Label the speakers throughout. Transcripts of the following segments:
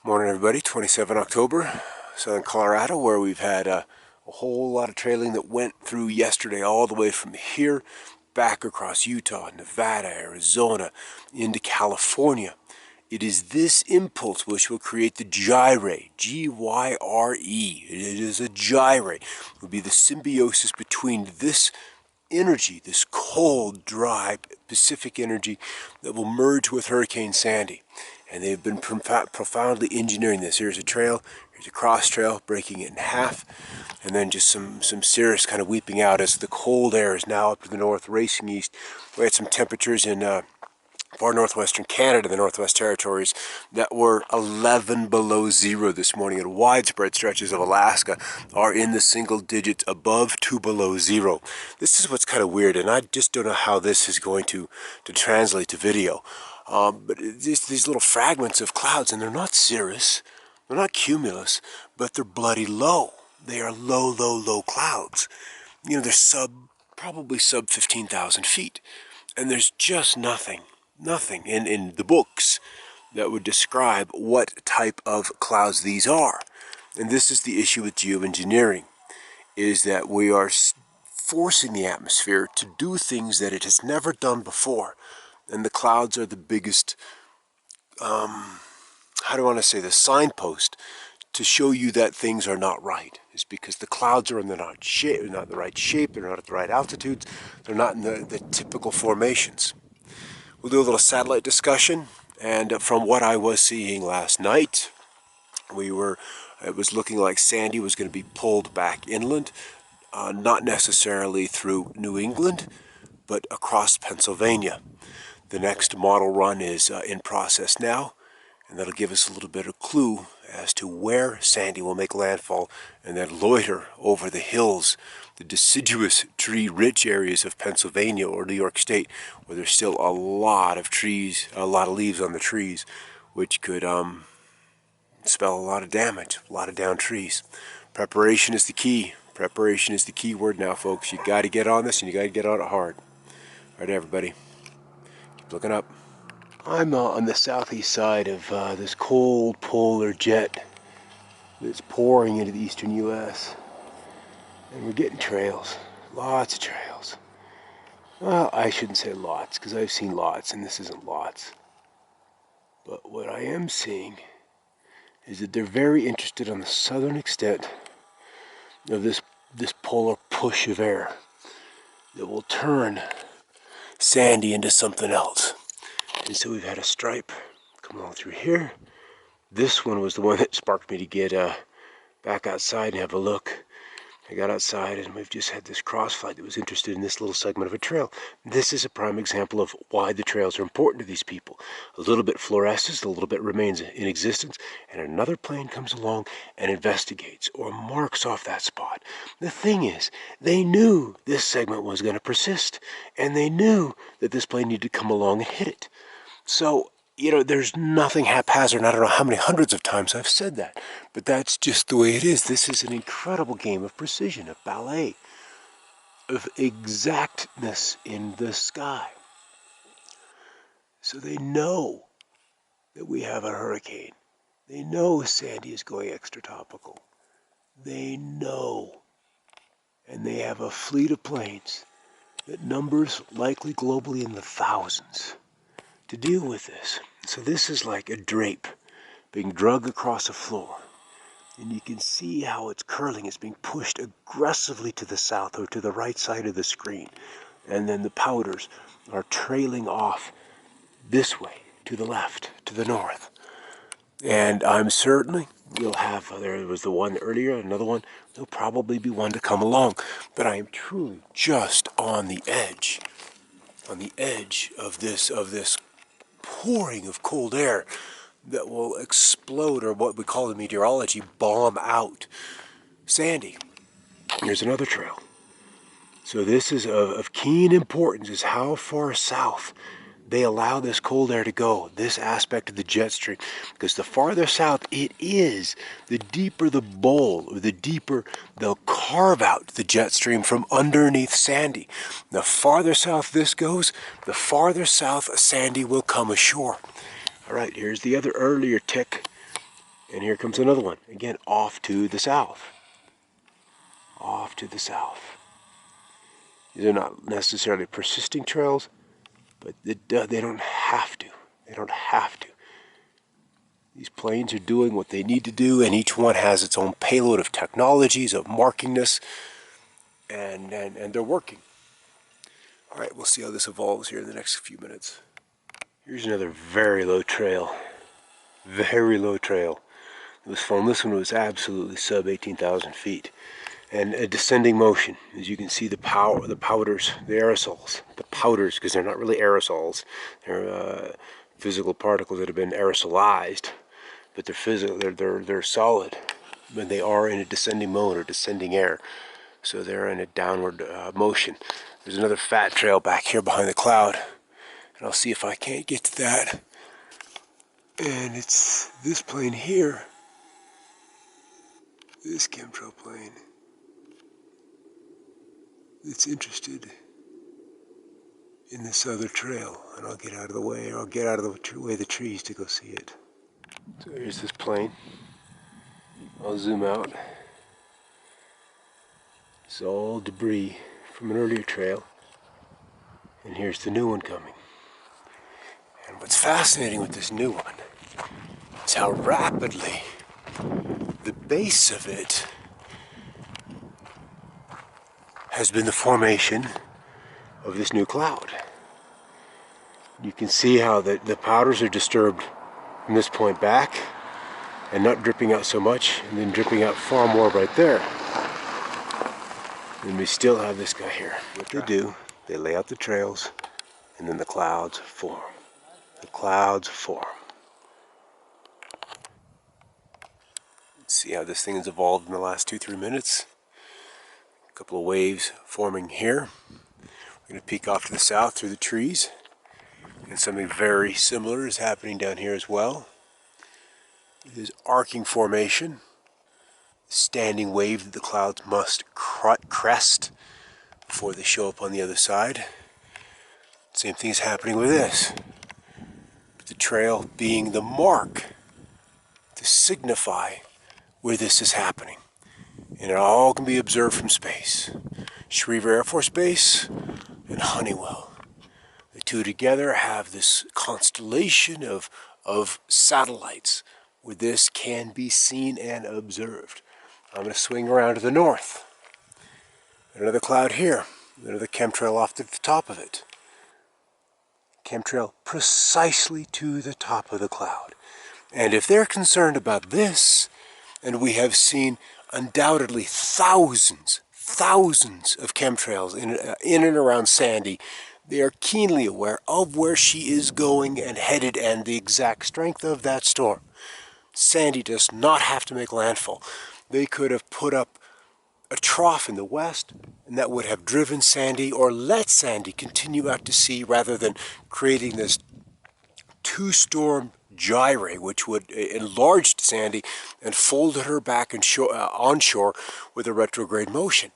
Speaker 1: Morning everybody, 27 October, southern Colorado, where we've had a whole lot of trailing that went through yesterday all the way from here back across Utah, Nevada, Arizona, into California. It is this impulse which will create the gyre, G-Y-R-E. It is a gyre. It will be the symbiosis between this energy, this cold, dry Pacific energy that will merge with Hurricane Sandy. And they've been profoundly engineering this. Here's a trail, here's a cross trail, breaking it in half, and then just some cirrus kind of weeping out as the cold air is now up to the north, racing east. We had some temperatures in far northwestern Canada, the Northwest Territories, that were 11 below zero this morning, and widespread stretches of Alaska are in the single digits above 2 below zero. This is what's kind of weird, and I just don't know how this is going to translate to video. But these little fragments of clouds, and they're not cirrus, they're not cumulus, but they're bloody low. They are low, low, low clouds. You know, they're probably sub 15,000 feet. And there's just nothing in the books that would describe what type of clouds these are. And this is the issue with geoengineering, is that we are forcing the atmosphere to do things that it has never done before. And the clouds are the biggest, how do I want to say, the signpost to show you that things are not right. It's because the clouds are in the not the right shape, they're not at the right altitudes, they're not in the typical formations. We'll do a little satellite discussion, and from what I was seeing last night, it was looking like Sandy was going to be pulled back inland, not necessarily through New England, but across Pennsylvania. The next model run is in process now, and that'll give us a little bit of clue as to where Sandy will make landfall and then loiter over the hills, the deciduous tree-rich areas of Pennsylvania or New York State, where there's still a lot of trees, a lot of leaves on the trees, which could spell a lot of damage, a lot of downed trees. Preparation is the key. Preparation is the key word now, folks. You got to get on this, and you got to get on it hard. All right, everybody. Looking up. I'm on the southeast side of this cold polar jet that's pouring into the eastern U.S. And we're getting trails. Lots of trails. Well, I shouldn't say lots, because I've seen lots, and this isn't lots. But what I am seeing is that they're very interested on the southern extent of this polar push of air that will turn Sandy into something else. And so we've had a stripe come along through here. This one was the one that sparked me to get back outside and have a look. I got outside and we've just had this crossflight that was interested in this little segment of a trail. This is a prime example of why the trails are important to these people. A little bit fluoresces, a little bit remains in existence, and another plane comes along and investigates or marks off that spot. The thing is, they knew this segment was going to persist, and they knew that this plane needed to come along and hit it. So, you know, there's nothing haphazard, and I don't know how many hundreds of times I've said that, but that's just the way it is. This is an incredible game of precision, of ballet, of exactness in the sky. So they know that we have a hurricane. They know Sandy is going extratropical. They know. And they have a fleet of planes that numbers likely globally in the thousands to deal with this. So this is like a drape being dragged across a floor. And you can see how it's curling. It's being pushed aggressively to the south or to the right side of the screen. And then the powders are trailing off this way, to the left, to the north. And I'm certainly, you'll have, there was the one earlier, another one, there'll probably be one to come along. But I am truly just on the edge of this pouring of cold air that will explode, or what we call in meteorology, bomb out Sandy. Here's another trail. So this is of keen importance, is how far south they allow this cold air to go, this aspect of the jet stream. Because the farther south it is, the deeper the bowl, or the deeper they'll carve out the jet stream from underneath Sandy. The farther south this goes, the farther south Sandy will come ashore. All right, here's the other earlier tick. And here comes another one, again off to the south. Off to the south. These are not necessarily persisting trails, but they don't have to. They don't have to. These planes are doing what they need to do, and each one has its own payload of technologies, of markingness, and they're working. All right, we'll see how this evolves here in the next few minutes. Here's another very low trail. Very low trail. It was filmed. This one was absolutely sub 18,000 feet. And a descending motion. As you can see, the powders, the aerosols, the powders, because they're not really aerosols. They're physical particles that have been aerosolized. But they're physical, they're solid, when they are in a descending mode or descending air. So they're in a downward motion. There's another fat trail back here behind the cloud, and I'll see if I can't get to that. And it's this plane here, this chemtrail plane, that's interested in this other trail, and I'll get out of the way, or I'll get out of the way of the trees to go see it. So here's this plane. I'll zoom out. It's all debris from an earlier trail. And here's the new one coming. And what's fascinating with this new one is how rapidly the base of it has been the formation of this new cloud. You can see how the powders are disturbed from this point back and not dripping out so much, and then dripping out far more right there. And we still have this guy here. What they do, they lay out the trails, and then the clouds form. The clouds form. Let's see how this thing has evolved in the last 2-3 minutes. A couple of waves forming here. We're going to peek off to the south through the trees. And something very similar is happening down here as well. There's arcing formation, standing wave that the clouds must crest before they show up on the other side. Same thing is happening with this. The trail being the mark to signify where this is happening. And it all can be observed from space. Schriever Air Force Base and Honeywell. The two together have this constellation of satellites where this can be seen and observed. I'm going to swing around to the north. Another cloud here. Another chemtrail off to the top of it. Chemtrail precisely to the top of the cloud. And if they're concerned about this, and we have seen undoubtedly thousands of chemtrails in and around Sandy, they are keenly aware of where she is going and headed and the exact strength of that storm. Sandy does not have to make landfall. They could have put up a trough in the west, and that would have driven Sandy or let Sandy continue out to sea rather than creating this two-storm gyre, which would enlarge Sandy and folded her back onshore with a retrograde motion.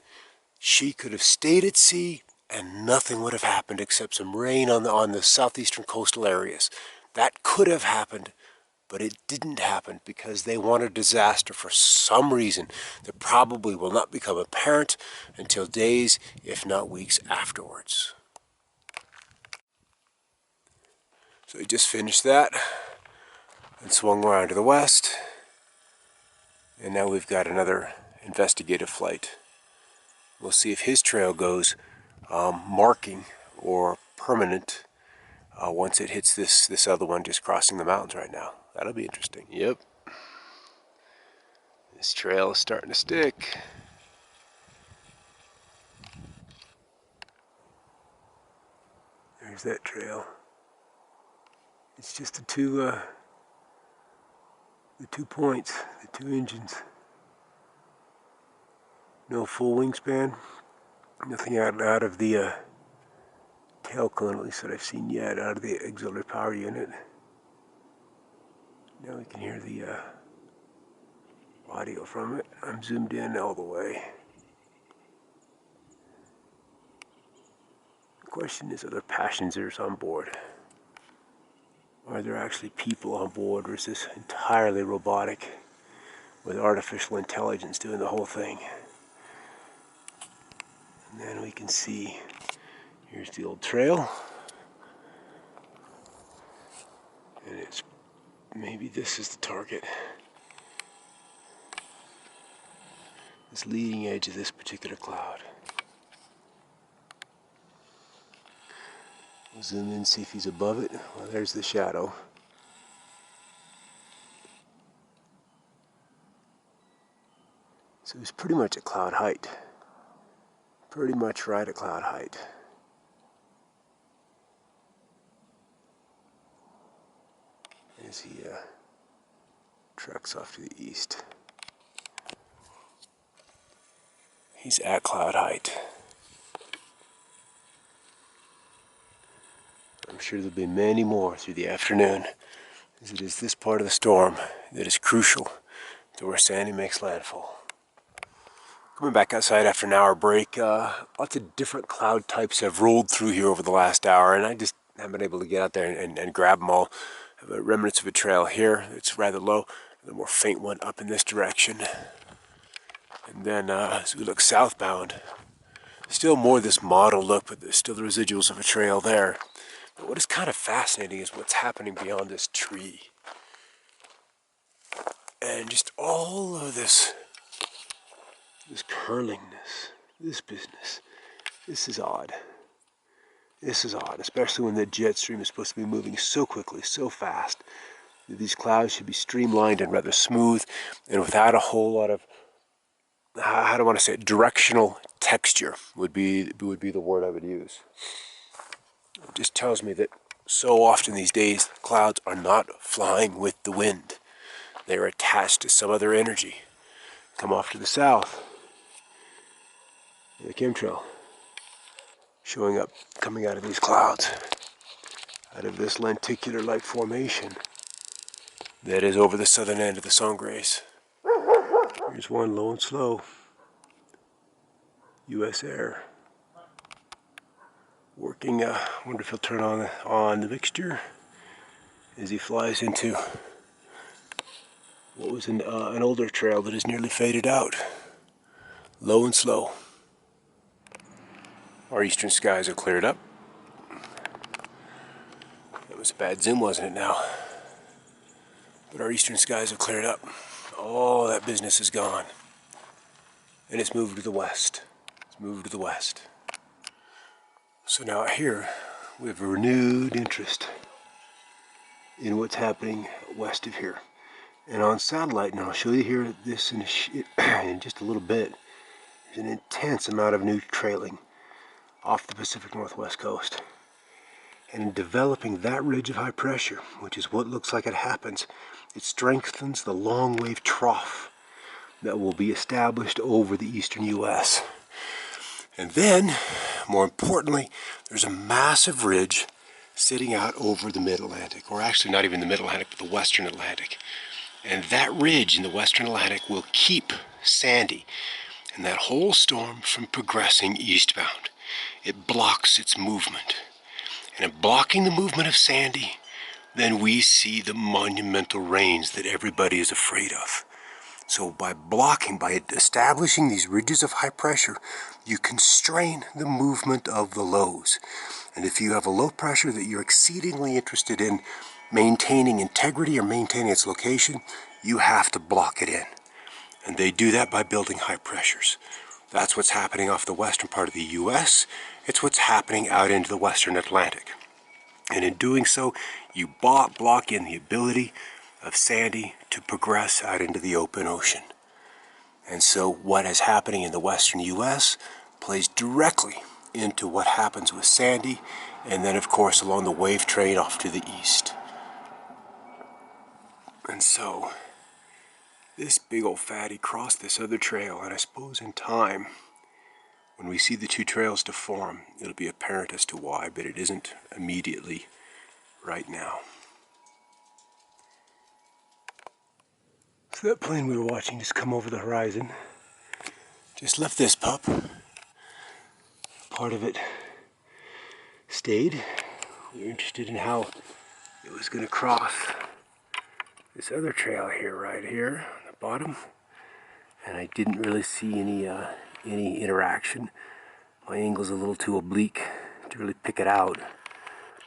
Speaker 1: She could have stayed at sea and nothing would have happened except some rain on the southeastern coastal areas. That could have happened, but it didn't happen because they want a disaster for some reason that probably will not become apparent until days, if not weeks afterwards. So he just finished that and swung around to the west, and now we've got another investigative flight. We'll see if his trail goes marking or permanent once it hits this other one just crossing the mountains right now. That'll be interesting. Yep. This trail is starting to stick. There's that trail. It's just the two points, the two engines. No full wingspan. Nothing out of the tail cone, at least that I've seen yet, out of the auxiliary power unit. Now we can hear the audio from it. I'm zoomed in all the way. The question is, are there passengers on board? Are there actually people on board, or is this entirely robotic? with artificial intelligence doing the whole thing. And then we can see, here's the old trail. And it's, maybe this is the target. This leading edge of this particular cloud. We'll zoom in, see if he's above it. Well, there's the shadow. So he's pretty much at cloud height. Pretty much right at cloud height. As he treks off to the east. He's at cloud height. I'm sure there'll be many more through the afternoon, as it is this part of the storm that is crucial to where Sandy makes landfall. Coming back outside after an hour break, lots of different cloud types have rolled through here over the last hour, and I just haven't been able to get out there and grab them all. I have remnants of a trail here that's rather low, and a more faint one up in this direction. And then as we look southbound, still more this mottled look, but there's still the residuals of a trail there. But what is kind of fascinating is what's happening beyond this tree. And just all of this curlingness, this business, this is odd. This is odd, especially when the jet stream is supposed to be moving so quickly, so fast, that these clouds should be streamlined and rather smooth, and without a whole lot of, how do I want to say it, directional texture would be the word I would use. It just tells me that so often these days, clouds are not flying with the wind. They are attached to some other energy. Come off to the south. The chemtrail showing up, coming out of these clouds, out of this lenticular-like formation that is over the southern end of the Sangres. Here's one low and slow. U.S. Air. Working, wonder if he'll turn on the mixture as he flies into what was an older trail that is nearly faded out. Low and slow. Our eastern skies have cleared up. That was a bad zoom, wasn't it now? But our eastern skies have cleared up. All that business is gone. And it's moved to the west. It's moved to the west. So now here we have a renewed interest in what's happening west of here. And on satellite, and I'll show you here this in just a little bit, there's an intense amount of new trailing off the Pacific Northwest coast. And in developing that ridge of high pressure, which is what looks like it happens, it strengthens the long wave trough that will be established over the eastern U.S. And then, more importantly, there's a massive ridge sitting out over the mid-Atlantic, or actually not even the mid-Atlantic, but the western Atlantic. And that ridge in the western Atlantic will keep Sandy and that whole storm from progressing eastbound. It blocks its movement. And in blocking the movement of Sandy, then we see the monumental rains that everybody is afraid of. So by establishing these ridges of high pressure, you constrain the movement of the lows. And if you have a low pressure that you're exceedingly interested in maintaining integrity or maintaining its location, you have to block it in. And they do that by building high pressures. That's what's happening off the western part of the U.S. It's what's happening out into the western Atlantic. And in doing so, you block in the ability of Sandy to progress out into the open ocean. And so what is happening in the western U.S. plays directly into what happens with Sandy, and then of course along the wave train off to the east. And so this big old fatty crossed this other trail, and I suppose in time, when we see the two trails deform, it'll be apparent as to why, but it isn't immediately right now. So that plane we were watching just come over the horizon. Just left this pup. Part of it stayed. We were interested in how it was going to cross this other trail here, right here, the bottom, and I didn't really see any interaction. My angle's a little too oblique to really pick it out,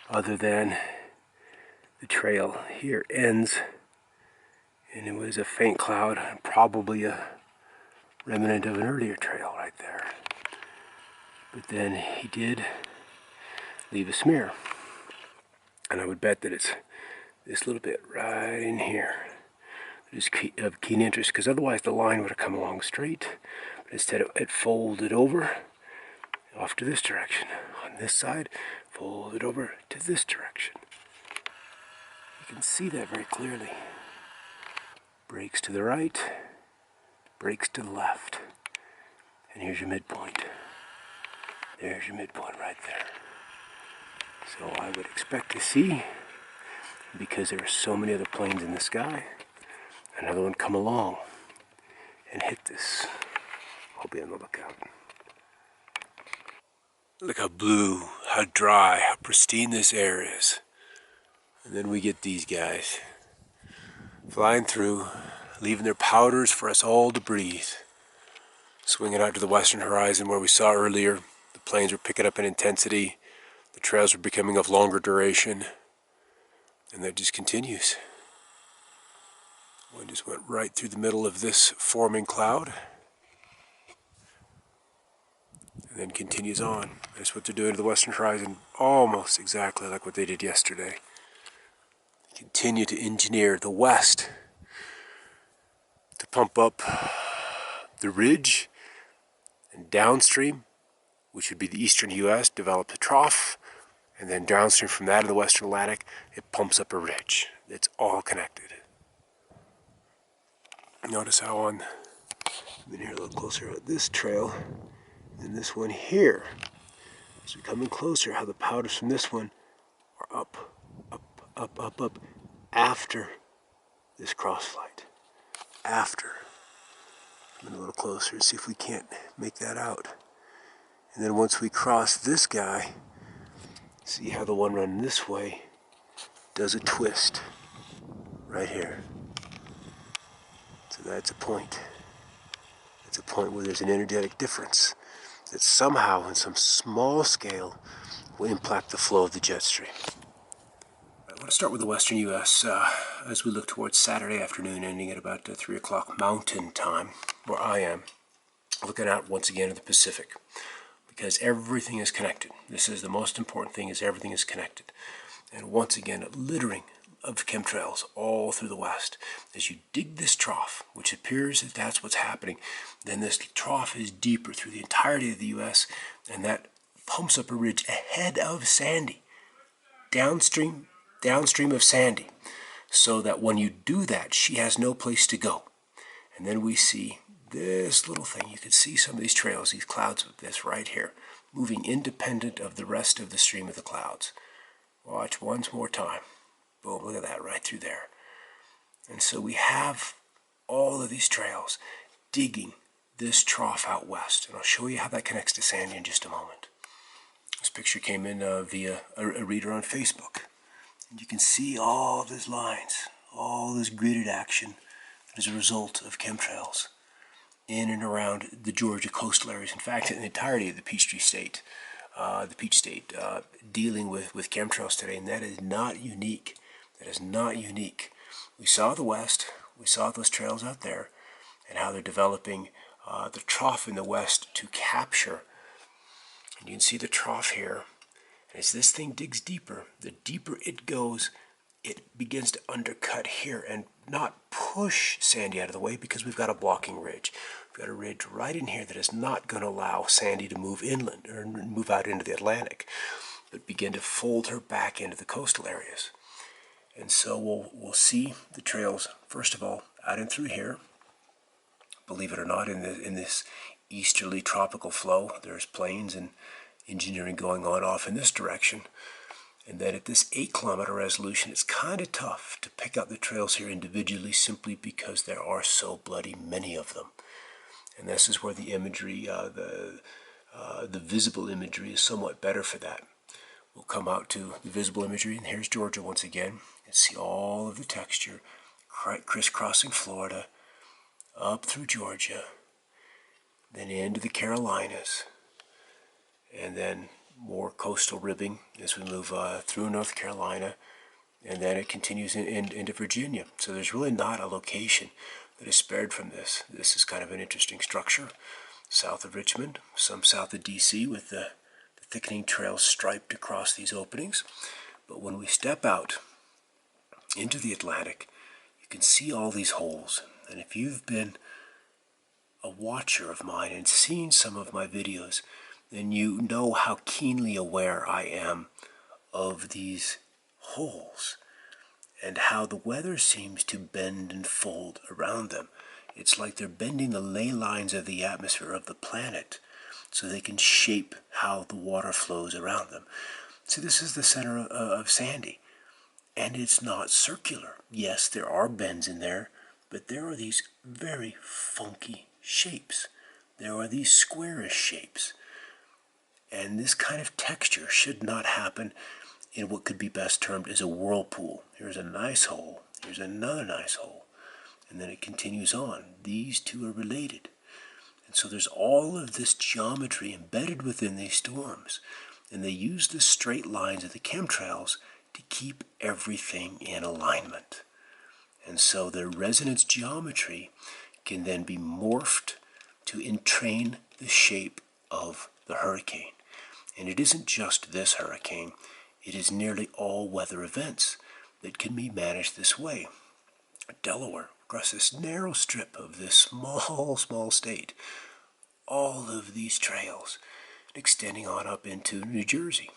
Speaker 1: other than the trail here ends, and it was a faint cloud, probably a remnant of an earlier trail right there. But then he did leave a smear, and I would bet that it's this little bit right in here that is of keen interest, because otherwise the line would have come along straight, but instead it folded over off to this direction. On this side, folded over to this direction. You can see that very clearly. Breaks to the right, breaks to the left. And here's your midpoint. There's your midpoint right there. So I would expect to see, because there are so many other planes in the sky, another one come along and hit this. I'll be on the lookout. Look how blue, how dry, how pristine this air is. And then we get these guys flying through, leaving their powders for us all to breathe. Swinging out to the western horizon where we saw earlier, the planes were picking up in intensity, the trails were becoming of longer duration, and that just continues. One just went right through the middle of this forming cloud, and then continues on. That's what they're doing to the western horizon, almost exactly like what they did yesterday. They continue to engineer the west to pump up the ridge, and downstream, which would be the eastern U.S., develop a trough, and then downstream from that in the western Atlantic, it pumps up a ridge. It's all connected. Notice how I'm in here a little closer at this trail than this one here. As we come in closer, how the powders from this one are up, after this cross flight. After. Come in a little closer and see if we can't make that out. And then once we cross this guy, see how the one running this way does a twist right here. So that's a point. It's a point where there's an energetic difference that somehow, on some small scale, will impact the flow of the jet stream. I want to start with the western U.S. As we look towards Saturday afternoon, ending at about 3 o'clock Mountain Time, where I am, looking out once again at the Pacific, because everything is connected. This is the most important thing, is everything is connected. And once again, a littering of chemtrails all through the west. As you dig this trough, which appears that that's what's happening, then this trough is deeper through the entirety of the U.S., and that pumps up a ridge ahead of Sandy, downstream of Sandy, so that when you do that, she has no place to go. And then we see this little thing. You can see some of these trails, these clouds of this right here, moving independent of the rest of the stream of the clouds. Watch once more time. Boom, look at that right through there. And so we have all of these trails digging this trough out west. And I'll show you how that connects to Sandy in just a moment. This picture came in via a reader on Facebook. And you can see all of these lines, all this gridded action that is a result of chemtrails in and around the Georgia coastal areas. In fact, in the entirety of the Peach State, dealing with chemtrails today, and that is not unique. That is not unique. We saw the west, we saw those trails out there, and how they're developing the trough in the west to capture. And you can see the trough here. And as this thing digs deeper, the deeper it goes, it begins to undercut here and not push Sandy out of the way, because we've got a blocking ridge. We've got a ridge right in here that is not going to allow Sandy to move inland or move out into the Atlantic, but begin to fold her back into the coastal areas. And so we'll see the trails, first of all, out and through here. Believe it or not, in this easterly tropical flow, there's planes and engineering going on off in this direction. And then at this 8-kilometer resolution, it's kind of tough to pick out the trails here individually, simply because there are so bloody many of them. And this is where the imagery, the visible imagery, is somewhat better for that. We'll come out to the visible imagery, and here's Georgia once again. You see all of the texture crisscrossing Florida, up through Georgia, then into the Carolinas, and then more coastal ribbing as we move through North Carolina, and then it continues into Virginia. So there's really not a location that is spared from this. This is kind of an interesting structure. South of Richmond, some south of D.C. with the thickening trails striped across these openings. But when we step out into the Atlantic, you can see all these holes. And if you've been a watcher of mine and seen some of my videos, then you know how keenly aware I am of these holes and how the weather seems to bend and fold around them. It's like they're bending the ley lines of the atmosphere of the planet so they can shape how the water flows around them. So this is the center of Sandy, and it's not circular. Yes, there are bends in there, but there are these very funky shapes. There are these squarish shapes. And this kind of texture should not happen in what could be best termed as a whirlpool. Here's a nice hole. Here's another nice hole. And then it continues on. These two are related. And so there's all of this geometry embedded within these storms. And they use the straight lines of the chemtrails to keep everything in alignment. And so their resonance geometry can then be morphed to entrain the shape of the hurricane. And it isn't just this hurricane. It is nearly all weather events that can be managed this way. Delaware, across this narrow strip of this small state, all of these trails extending on up into New Jersey.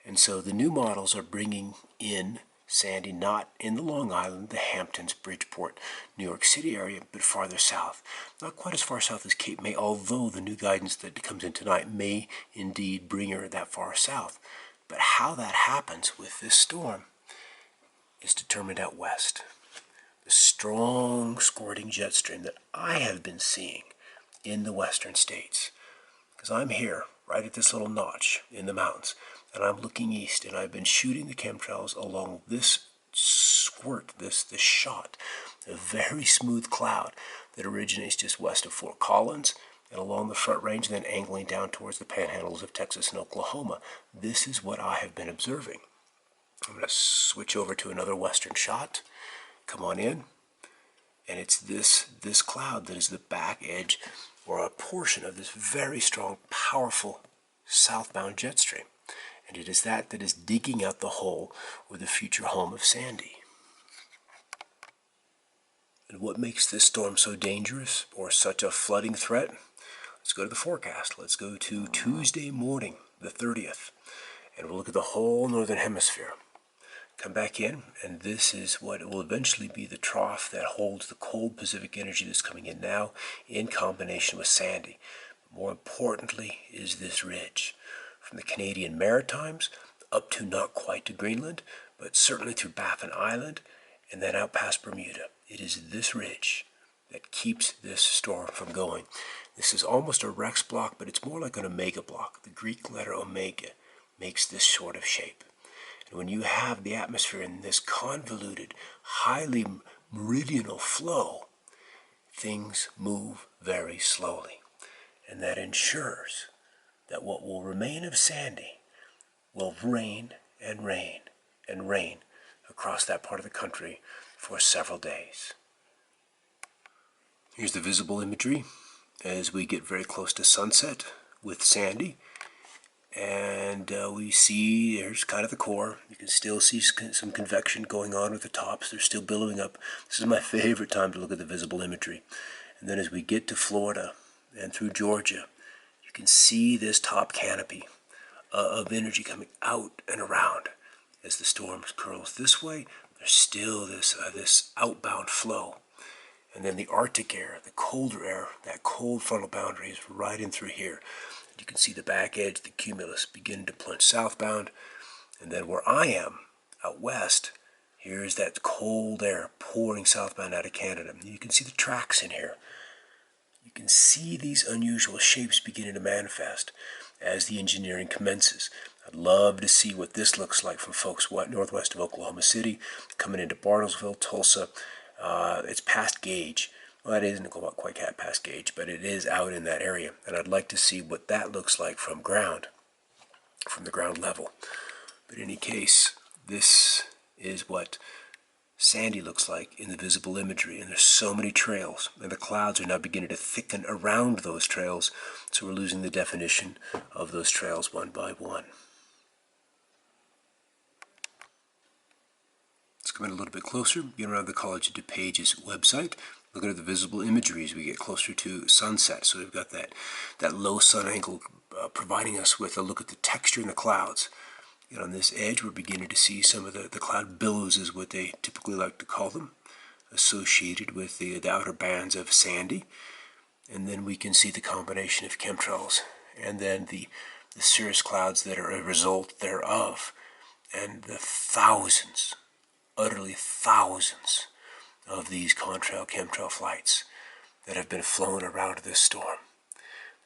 Speaker 1: And so the new models are bringing in Sandy not in the Long Island, the Hamptons, Bridgeport, New York City area, but farther south. Not quite as far south as Cape May, although the new guidance that comes in tonight may indeed bring her that far south. But how that happens with this storm is determined out west. The strong squirting jet stream that I have been seeing in the western states. Because I'm here, right at this little notch in the mountains, and I'm looking east, and I've been shooting the chemtrails along this squirt, this shot, a very smooth cloud that originates just west of Fort Collins and along the Front Range, and then angling down towards the panhandles of Texas and Oklahoma. This is what I have been observing. I'm going to switch over to another western shot. Come on in. And it's this cloud that is the back edge or a portion of this very strong, powerful southbound jet stream. And it is that is digging out the hole or the future home of Sandy. And what makes this storm so dangerous or such a flooding threat? Let's go to the forecast. Let's go to Tuesday morning, the 30th. And we'll look at the whole northern hemisphere. Come back in, and this is what will eventually be the trough that holds the cold Pacific energy that's coming in now in combination with Sandy. More importantly is this ridge. From the Canadian Maritimes up to not quite to Greenland, but certainly through Baffin Island and then out past Bermuda. It is this ridge that keeps this storm from going. This is almost a Rex block, but it's more like an omega block. The Greek letter omega makes this sort of shape. And when you have the atmosphere in this convoluted, highly meridional flow, things move very slowly. And that ensures that what will remain of Sandy will rain and rain and rain across that part of the country for several days. Here's the visible imagery as we get very close to sunset with Sandy. And we see there's kind of the core. You can still see some convection going on with the tops. They're still billowing up. This is my favorite time to look at the visible imagery. And then as we get to Florida and through Georgia, you can see this top canopy of energy coming out and around. As the storm curls this way, there's still this outbound flow. And then the Arctic air, the colder air, that cold frontal boundary is right in through here. You can see the back edge, the cumulus, begin to plunge southbound. And then where I am, out west, here's that cold air pouring southbound out of Canada. You can see the tracks in here. You can see these unusual shapes beginning to manifest as the engineering commences. I'd love to see what this looks like from folks northwest of Oklahoma City, coming into Bartlesville, Tulsa. It's past Gage. Well, that isn't quite past gauge, but it is out in that area. And I'd like to see what that looks like from the ground level. But in any case, this is what Sandy looks like in the visible imagery. And there's so many trails, and the clouds are now beginning to thicken around those trails, so we're losing the definition of those trails one by one. Let's come in a little bit closer, get around the College of DuPage's website, looking at the visible imagery as we get closer to sunset. So we've got that low sun angle providing us with a look at the texture in the clouds. And on this edge, we're beginning to see some of the cloud billows, is what they typically like to call them, associated with the outer bands of Sandy. And then we can see the combination of chemtrails and then the cirrus clouds that are a result thereof, and the thousands, utterly thousands, of these chemtrail flights that have been flown around this storm.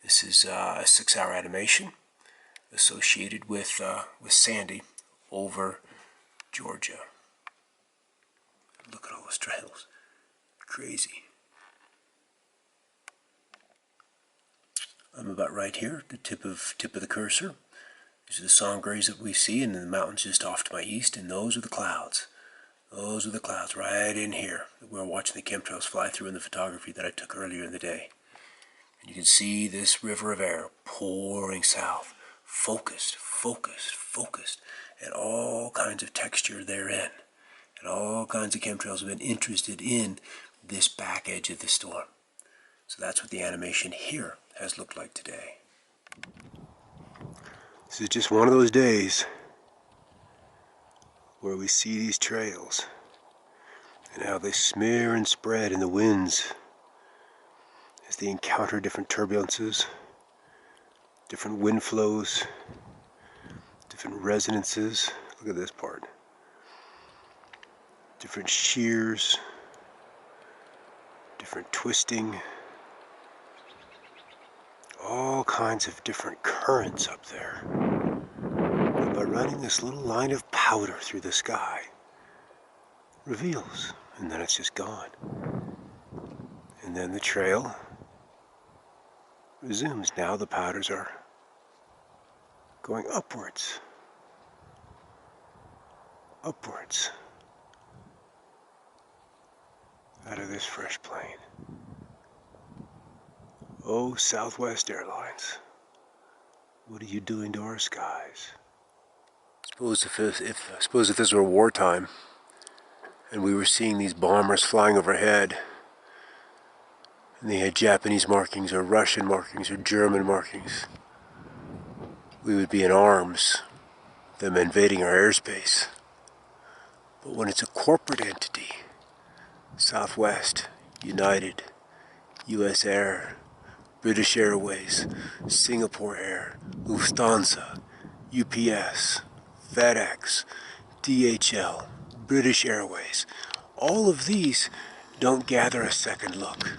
Speaker 1: This is a 6-hour animation associated with Sandy over Georgia. Look at all those trails. Crazy. I'm about right here, the tip of the cursor. These are the sangres that we see, and the mountains just off to my east, and those are the clouds. Those are the clouds right in here that we're watching the chemtrails fly through in the photography that I took earlier in the day. And you can see this river of air pouring south, focused, and all kinds of texture therein. And all kinds of chemtrails have been interested in this back edge of the storm. So that's what the animation here has looked like today. This is just one of those days where we see these trails and how they smear and spread in the winds as they encounter different turbulences, different wind flows, different resonances. Look at this part. Different shears, different twisting, all kinds of different currents up there. But by running this little line of powder through the sky, reveals, and then it's just gone. And then the trail resumes. Now the powders are going upwards, out of this fresh plane. Oh, Southwest Airlines, what are you doing to our skies? Suppose if this were wartime, and we were seeing these bombers flying overhead, and they had Japanese markings, or Russian markings, or German markings, we would be in arms, them invading our airspace. But when it's a corporate entity, Southwest, United, US Air, British Airways, Singapore Air, Lufthansa, UPS, FedEx, DHL, British Airways, all of these don't gather a second look.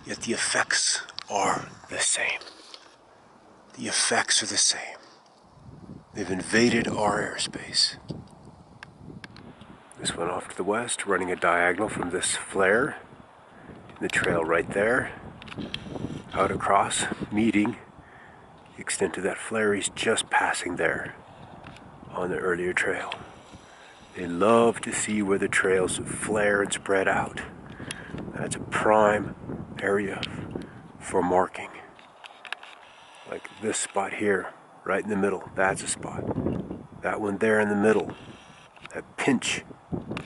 Speaker 1: Yet the effects are the same. The effects are the same. They've invaded our airspace. This one off to the west, running a diagonal from this flare, the trail right there, out across, meeting the extent of that flare. He's just passing there on the earlier trail. They love to see where the trails flare and spread out. That's a prime area for marking. Like this spot here, right in the middle, that's a spot. That one there in the middle, that pinch,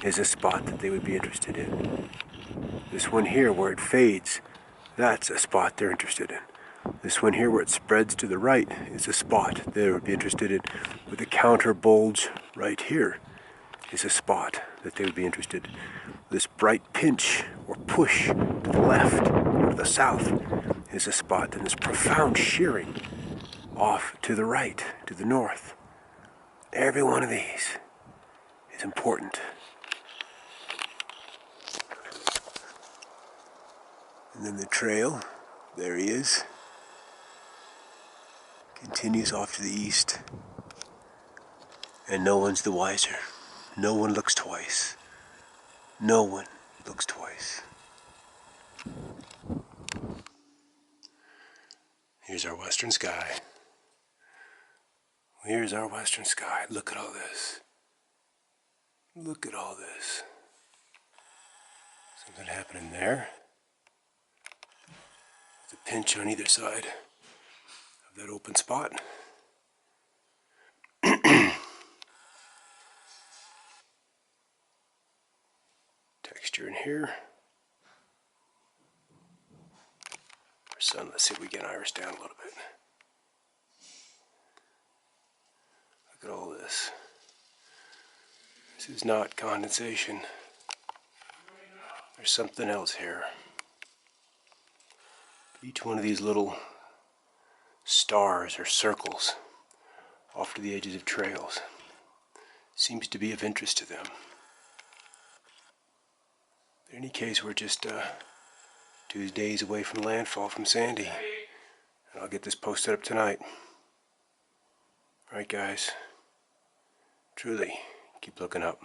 Speaker 1: is a spot that they would be interested in. This one here where it fades, that's a spot they're interested in. This one here where it spreads to the right is a spot they would be interested in. With the counter bulge right here is a spot that they would be interested in. This bright pinch or push to the left or to the south is a spot, and this profound shearing off to the right, to the north. Every one of these is important. And then the trail, there he is, continues off to the east, and no one's the wiser. No one looks twice. No one looks twice. Here's our western sky. Here's our western sky. Look at all this. Look at all this. Something happening there. There's a pinch on either side of that open spot. Texture in here. Our sun, let's see if we can iris down a little bit. Look at all this. This is not condensation. There's something else here. Each one of these little stars or circles off to the edges of trails seems to be of interest to them. In any case, we're just 2 days away from landfall from Sandy. And I'll get this posted up tonight. Alright guys, truly, keep looking up.